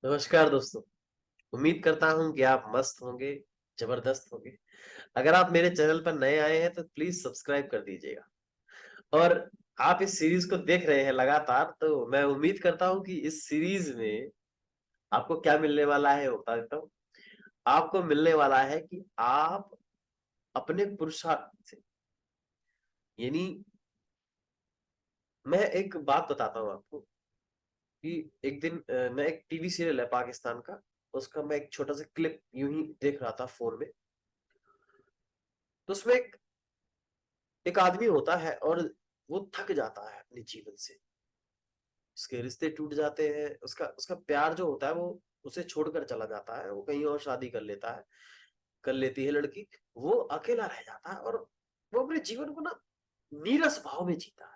नमस्कार दोस्तों। उम्मीद करता हूँ कि आप मस्त होंगे, जबरदस्त होंगे। अगर आप मेरे चैनल पर नए आए हैं तो प्लीज़ सब्सक्राइब कर दीजिएगा और आप इस सीरीज़ को देख रहे हैं लगातार, तो मैं उम्मीद करता हूँ कि इस सीरीज़ में आपको क्या मिलने वाला है वो बता देता हूँ। आपको मिलने वाला है कि आप अपने पुरुषार्थ से यानी मैं एक बात बताता हूँ आपको कि एक दिन मैं एक टीवी सीरियल है पाकिस्तान का, उसका मैं एक छोटा-सा क्लिप यूँ ही देख रहा था फ़ोन में। तो उसमें एक एक आदमी होता है और वो थक जाता है अपने जीवन से। उसके रिश्ते टूट जाते हैं, उसका उसका प्यार जो होता है वो उसे छोड़कर चला जाता है, वो कहीं और शादी कर लेता है, कर लेती है लड़की। वो अकेला रह जाता है और वो अपने जीवन को ना नीरस भाव में जीता है।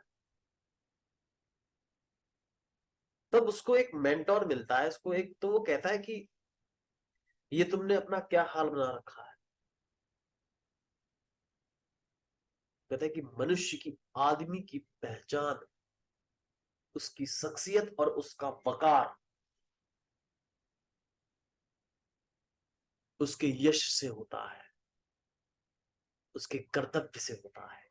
तब उसको एक मेंटर मिलता है, उसको एक तो वो कहता है कि ये तुमने अपना क्या हाल बना रखा है? कहता है कि मनुष्य की आदमी की पहचान, उसकी शख्सियत और उसका वक़ार उसके यश से होता है। उसके कर्तव्य से होता है।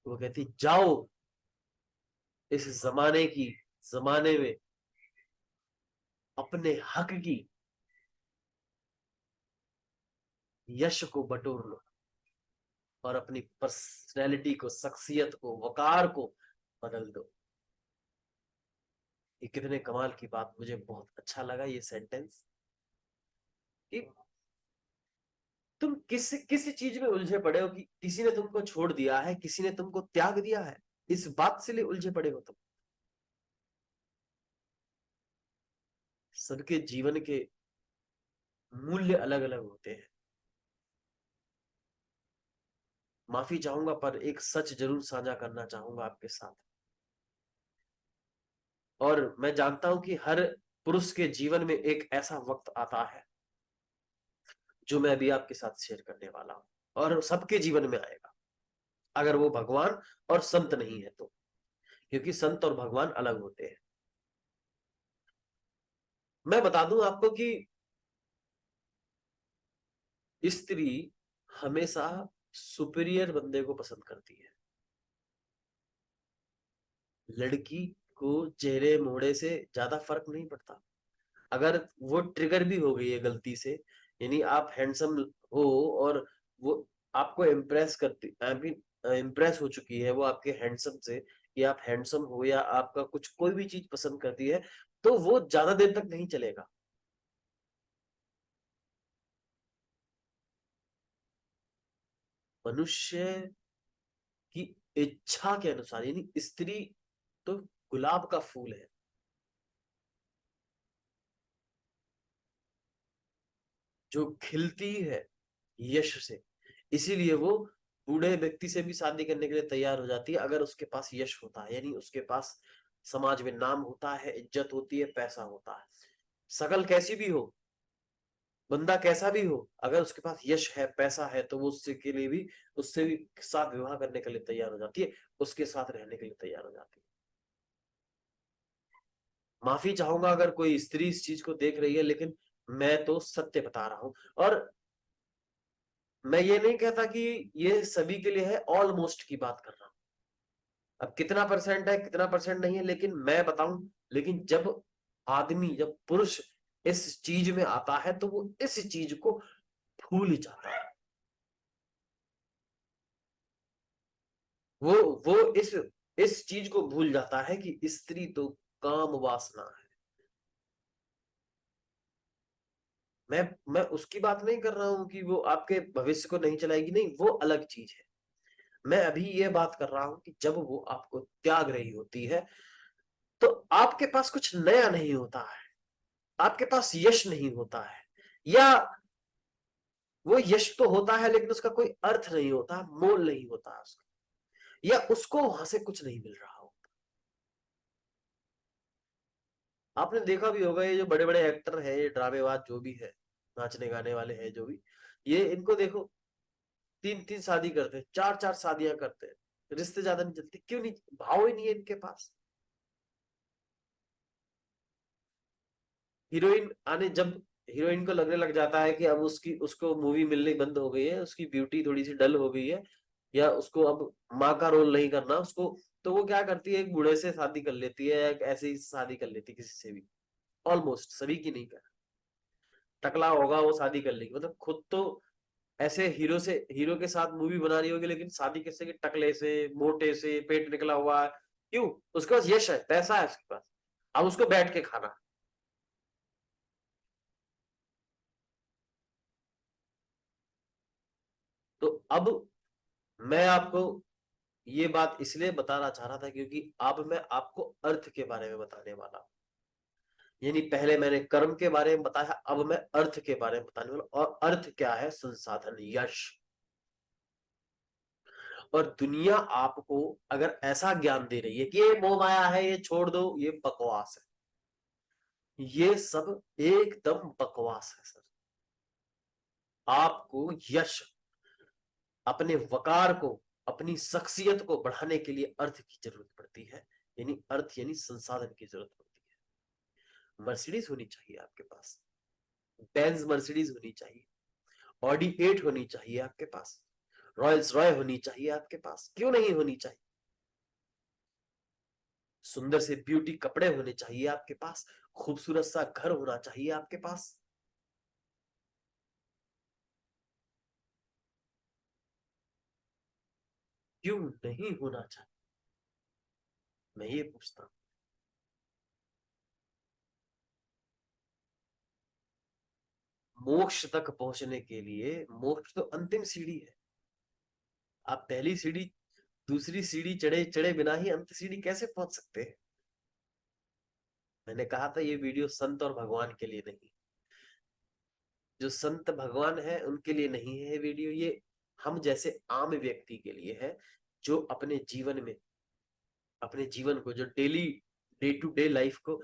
वो कहती जाओ इस जमाने में अपने हक की यश को बटोर लो और अपनी पर्सनैलिटी को, शख्सियत को, वकार को बदल दो। ये कितने कमाल की बात, मुझे बहुत अच्छा लगा ये सेंटेंस कि तुम किस चीज में उलझे पड़े हो कि किसी ने तुमको छोड़ दिया है, किसी ने तुमको त्याग दिया है, इस बात से लिए उलझे पड़े हो तुम। सबके जीवन के मूल्य अलग अलग होते हैं। माफी चाहूंगा पर एक सच जरूर साझा करना चाहूंगा आपके साथ। और मैं जानता हूं कि हर पुरुष के जीवन में एक ऐसा वक्त आता है जो मैं अभी आपके साथ शेयर करने वाला हूं और सबके जीवन में आएगा, अगर वो भगवान और संत नहीं है तो। क्योंकि संत और भगवान अलग होते हैं। मैं बता दूं आपको कि स्त्री हमेशा सुपीरियर बंदे को पसंद करती है। लड़की को चेहरे मोड़े से ज्यादा फर्क नहीं पड़ता। अगर वो ट्रिगर भी हो गई है गलती से, यानी आप हैंडसम हो और वो आपको इम्प्रेस करती, आई मीन इम्प्रेस हो चुकी है वो आपके हैंडसम से, कि आप हैंडसम हो या आपका कुछ कोई भी चीज पसंद करती है, तो वो ज्यादा देर तक नहीं चलेगा। मनुष्य की इच्छा के अनुसार, यानी स्त्री तो गुलाब का फूल है जो खिलती है यश से। इसीलिए वो बूढ़े व्यक्ति से भी शादी करने के लिए तैयार हो जाती है अगर उसके पास यश होता है, यानी उसके पास समाज में नाम होता है, इज्जत होती है, पैसा होता है। शकल कैसी भी हो, बंदा कैसा भी हो, अगर उसके पास यश है, पैसा है, तो वो उससे के लिए भी उससे भी साथ विवाह करने के लिए तैयार हो जाती है, उसके साथ रहने के लिए तैयार हो जाती है। माफी चाहूंगा अगर कोई स्त्री इस चीज को देख रही है, लेकिन मैं तो सत्य बता रहा हूं। और मैं ये नहीं कहता कि ये सभी के लिए है, ऑलमोस्ट की बात कर रहा हूं। अब कितना परसेंट है, कितना परसेंट नहीं है, लेकिन मैं बताऊं, लेकिन जब पुरुष इस चीज में आता है तो वो इस चीज को भूल ही जाता है। वो वो इस चीज को भूल जाता है कि स्त्री तो काम वासना है। मैं उसकी बात नहीं कर रहा हूं कि वो आपके भविष्य को नहीं चलाएगी, नहीं, वो अलग चीज है। मैं अभी ये बात कर रहा हूं कि जब वो आपको त्याग रही होती है, तो आपके पास कुछ नया नहीं होता है, आपके पास यश नहीं होता है, या वो यश तो होता है लेकिन उसका कोई अर्थ नहीं होता, मोल नहीं होता उसका, या उसको वहां से कुछ नहीं मिल रहा हो। आपने देखा भी होगा, ये जो बड़े बड़े एक्टर है, ये ड्रामेबाज जो भी है, नाचने गाने वाले हैं जो भी, ये इनको देखो, तीन तीन शादी करते हैं, चार चार शादियां करते हैं, रिश्ते ज्यादा नहीं चलते, क्यों नहीं? भाव ही नहीं है इनके पास। हीरोइन आने जब हीरोइन को लगने लग जाता है कि अब उसको मूवी मिलनी बंद हो गई है, उसकी ब्यूटी थोड़ी सी डल हो गई है, या उसको अब माँ का रोल नहीं करना उसको, तो वो क्या करती है, एक बूढ़े से शादी कर लेती है, एक ऐसे ही शादी कर लेती है किसी से भी। ऑलमोस्ट सभी की नहीं कर, टकला होगा वो शादी कर लेगी, मतलब खुद तो ऐसे हीरो के साथ मूवी बना रही होगी, लेकिन शादी किससे की, टकले से, मोटे से, पेट निकला हुआ है। क्यों? उसके पास यश है, पैसा है उसके पास, अब उसको बैठ के खाना। तो अब मैं आपको ये बात इसलिए बताना चाह रहा था क्योंकि अब मैं आपको अर्थ के बारे में बताने वाला हूं। यानी पहले मैंने कर्म के बारे में बताया, अब मैं अर्थ के बारे में बताने वाला, और अर्थ क्या है? संसाधन, यश। और दुनिया आपको अगर ऐसा ज्ञान दे रही है कि ये मोह माया है, ये छोड़ दो, ये बकवास है, ये सब एकदम बकवास है सर। आपको यश, अपने वकार को, अपनी शख्सियत को बढ़ाने के लिए अर्थ की जरूरत पड़ती है। यानी अर्थ यानी संसाधन की जरूरत पड़ती है। मर्सिडीज होनी चाहिए आपके पास, बेंज मर्सिडीज होनी चाहिए, ऑडी 8 होनी चाहिए आपके पास, रॉयल्स रॉय होनी चाहिए आपके पास, क्यों नहीं होनी चाहिए? सुंदर से ब्यूटी कपड़े होने चाहिए आपके पास, खूबसूरत सा घर होना चाहिए आपके पास। क्यों नहीं होना चाहिए? मैं ये पूछता हूं। मोक्ष तक पहुंचने के लिए, मोक्ष तो अंतिम सीढ़ी है। आप पहली सीढ़ी, दूसरी सीढ़ी चढ़े चढ़े बिना ही अंत सीढ़ी कैसे पहुंच सकते हैं? मैंने कहा था ये वीडियो संत और भगवान के लिए नहीं, जो संत भगवान है उनके लिए नहीं है ये वीडियो, ये हम जैसे आम व्यक्ति के लिए है, जो अपने जीवन को, जो daily day to day life को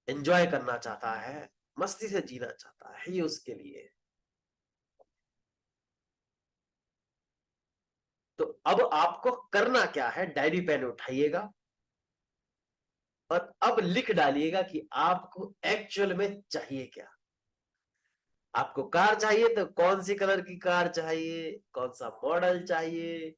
एंजॉय करना चाहता है, मस्ती से जीना चाहता है, ये उसके लिए है। तो अब आपको करना क्या है? डायरी पेन उठाइएगा और अब लिख डालिएगा कि आपको एक्चुअल में चाहिए क्या। आपको कार चाहिए तो कौन सी कलर की कार चाहिए, कौन सा मॉडल चाहिए,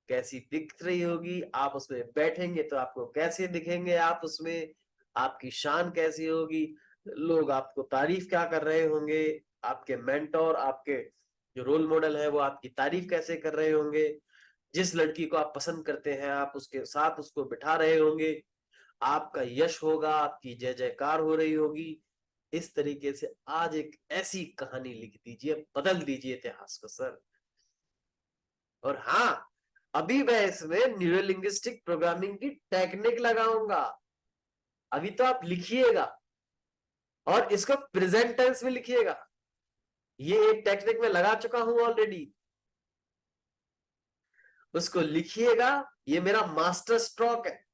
कैसी दिख रही होगी, आप उसमें बैठेंगे तो आपको कैसे दिखेंगे, आप उसमें आपकी शान कैसी होगी, लोग आपको तारीफ क्या कर रहे होंगे, आपके मेंटोर, आपके जो रोल मॉडल है वो आपकी तारीफ कैसे कर रहे होंगे, जिस लड़की को आप पसंद करते हैं आप उसके साथ उसको बिठा रहे होंगे, आपका यश होगा, आपकी जय जयकार हो रही होगी। इस तरीके से आज एक ऐसी कहानी लिख दीजिए, बदल दीजिए इतिहास को सर। और हाँ, अभी मैं इसमें न्यूरोलिंग्विस्टिक प्रोग्रामिंग की टेक्निक लगाऊंगा। अभी तो आप लिखिएगा और इसको प्रेजेंट टेंस में लिखिएगा। ये एक टेक्निक में लगा चुका हूं ऑलरेडी, उसको लिखिएगा। ये मेरा मास्टर स्ट्रोक है।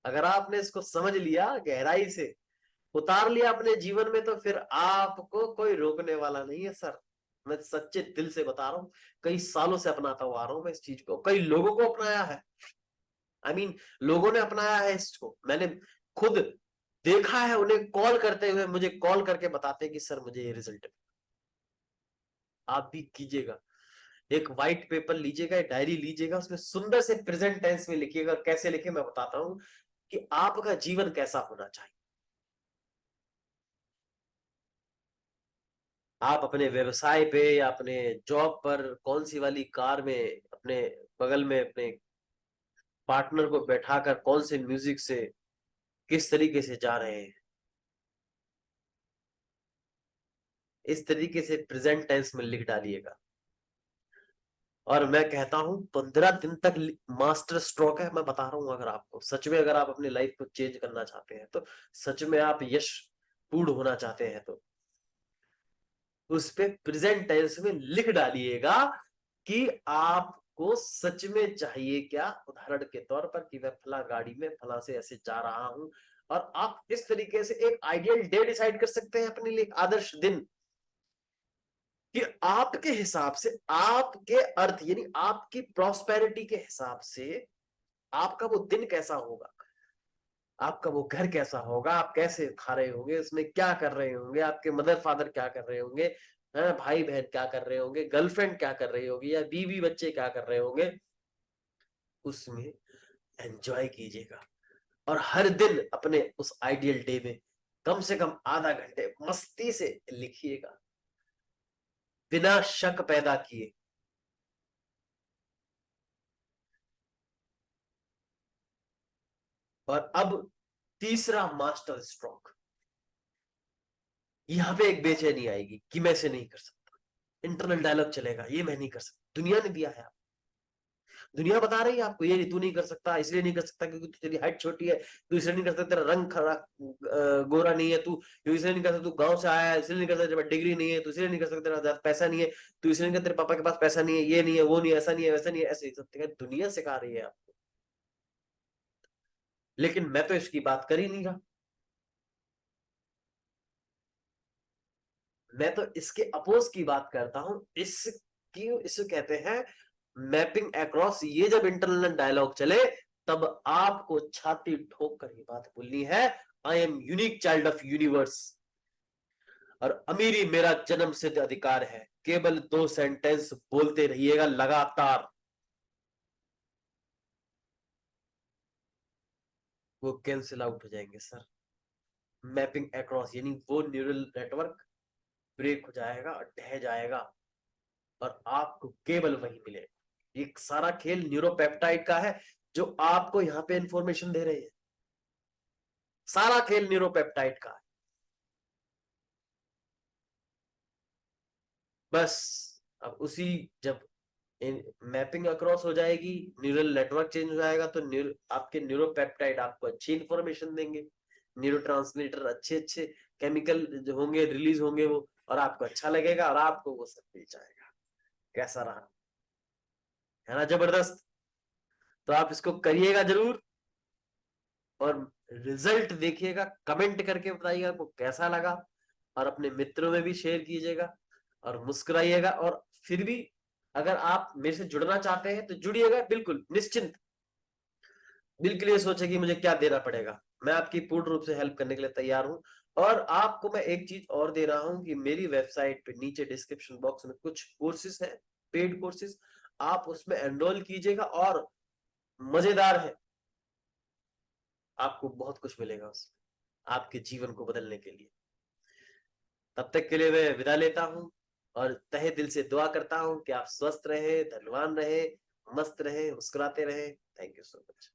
अगर आपने इसको समझ लिया, गहराई से उतार लिया अपने जीवन में, तो फिर आपको कोई रोकने वाला नहीं है सर। मैं सच्चे दिल से बता रहा हूं, कई सालों से अपनाता हुआ आ रहा हूं मैं इस चीज को, कई लोगों को अपनाया है। आई मीन लोगों ने अपनाया है इसको, मैंने खुद देखा है उन्हें कॉल करते हुए, मुझे कॉल करके बताते हैं कि सर मुझे ये रिजल्ट। आप भी कीजिएगा, एक व्हाइट पेपर लीजिएगा, एक डायरी लीजिएगा, उसमें सुंदर से प्रेजेंट टेंस में लिखिएगा। कैसे लिखे मैं बताता हूं कि आपका जीवन कैसा होना चाहिए। आप अपने व्यवसाय पे या अपने जॉब पर कौन सी वाली कार में अपने बगल में अपने पार्टनर को बैठाकर कौन से म्यूजिक से किस तरीके से जा रहे हैं, इस तरीके से प्रेजेंट टेंस में लिख डालिएगा। और मैं कहता हूं 15 दिन तक मास्टर स्ट्रोक है, मैं बता रहा हूं। अगर आपको सच में, अगर आप अपनी लाइफ को चेंज करना चाहते हैं, तो सच में आप यश पूर्ण होना चाहते हैं, तो उस पे प्रेजेंट टेंस में लिख डालिएगा कि आपको सच में चाहिए क्या। उदाहरण के तौर पर कि मैं फला गाड़ी में फला से ऐसे जा रहा हूं, और आप इस तरीके से एक आइडियल डे डिसाइड कर सकते हैं अपने लिए, एक आदर्श दिन, कि आपके हिसाब से आपके अर्थ यानी आपकी प्रॉस्पेरिटी के हिसाब से आपका वो दिन कैसा होगा। आपका वो घर कैसा होगा, आप कैसे खा रहे होंगे, उसमें क्या कर रहे होंगे, आपके मदर फादर क्या कर रहे होंगे, भाई बहन क्या कर रहे होंगे, गर्लफ्रेंड क्या कर रही होगी, या बीवी बच्चे क्या कर रहे होंगे, उसमें एंजॉय कीजिएगा। और हर दिन अपने उस आइडियल डे में कम से कम आधा घंटे मस्ती से लिखिएगा, बिना शक पैदा किए। और अब तीसरा मास्टर स्ट्रोक, यहां पे एक बेचैनी आएगी कि मैं इसे नहीं कर सकता, इंटरनल डायलॉग चलेगा, ये मैं नहीं कर सकता, दुनिया ने दिया है आपको, दुनिया बता रही है आपको, ये तू नहीं कर सकता, इसलिए नहीं कर सकता क्योंकि तेरी हाइट छोटी है, तू इसलिए नहीं कर सकता, तेरा रंग खरा गोरा नहीं है, तू इसलिए नहीं कर सकता, तू गांव से आया है इसलिए नहीं कर सकता, तेरे पास डिग्री नहीं है, तू इसलिए नहीं कर सकता, तेरा ज्यादा पैसा नहीं है, तू इसलिए नहीं कर, तेरे पापा के पास पैसा नहीं है, ये नहीं है, वो नहीं है, ऐसा नहीं है, वैसा नहीं है, ऐसे ही सब दुनिया सिखा रही है आपको। लेकिन मैं तो इसकी बात कर ही नहीं रहा, मैं तो इसके अपोज की बात करता हूं। इसकी इसे कहते हैं मैपिंग अक्रॉस। ये जब इंटरनल डायलॉग चले तब आपको छाती ठोक कर ये बात बोलनी है, I am unique child of universe और अमीरी मेरा जन्म सिद्ध अधिकार है। केवल 2 सेंटेंस बोलते रहिएगा लगातार, वो कैंसिल आउट हो जाएंगे सर। मैपिंग अक्रॉस यानी वो न्यूरल नेटवर्क ब्रेक हो जाएगा, ढह जाएगा और आपको केवल वही मिलेगा। ये सारा खेल न्यूरोपेप्टाइड का है जो आपको यहां पे इंफॉर्मेशन दे रहे हैं, सारा खेल न्यूरोपेप्टाइड का है। बस अब उसी जब मैपिंग अक्रॉस हो जाएगी, न्यूरल नेटवर्क चेंज हो जाएगा, तो आपके न्यूरोपेप्टाइड आपको अच्छी इंफॉर्मेशन देंगे, न्यूरोट्रांसमीटर अच्छे अच्छे केमिकल जो होंगे रिलीज होंगे वो, और आपको अच्छा लगेगा और आपको वो सब मिल जाएगा। कैसा रहा, है ना जबरदस्त? तो आप इसको करिएगा जरूर और रिजल्ट देखिएगा, कमेंट करके बताइएगा आपको कैसा लगा, और अपने मित्रों में भी शेयर कीजिएगा और मुस्कुराइएगा। और फिर भी अगर आप मेरे से जुड़ना चाहते हैं तो जुड़िएगा, बिल्कुल निश्चिंत, बिल्कुल ये सोचे कि मुझे क्या देना पड़ेगा, मैं आपकी पूर्ण रूप से हेल्प करने के लिए तैयार हूं। और आपको मैं एक चीज और दे रहा हूं कि मेरी वेबसाइट पे नीचे डिस्क्रिप्शन बॉक्स में कुछ कोर्सेज है, पेड कोर्सेज, आप उसमें एनरोल कीजिएगा और मजेदार है, आपको बहुत कुछ मिलेगा उसमें आपके जीवन को बदलने के लिए। तब तक के लिए मैं विदा लेता हूं और तहे दिल से दुआ करता हूं कि आप स्वस्थ रहे, धनवान रहे, मस्त रहे, मुस्कुराते रहे। Thank you so much.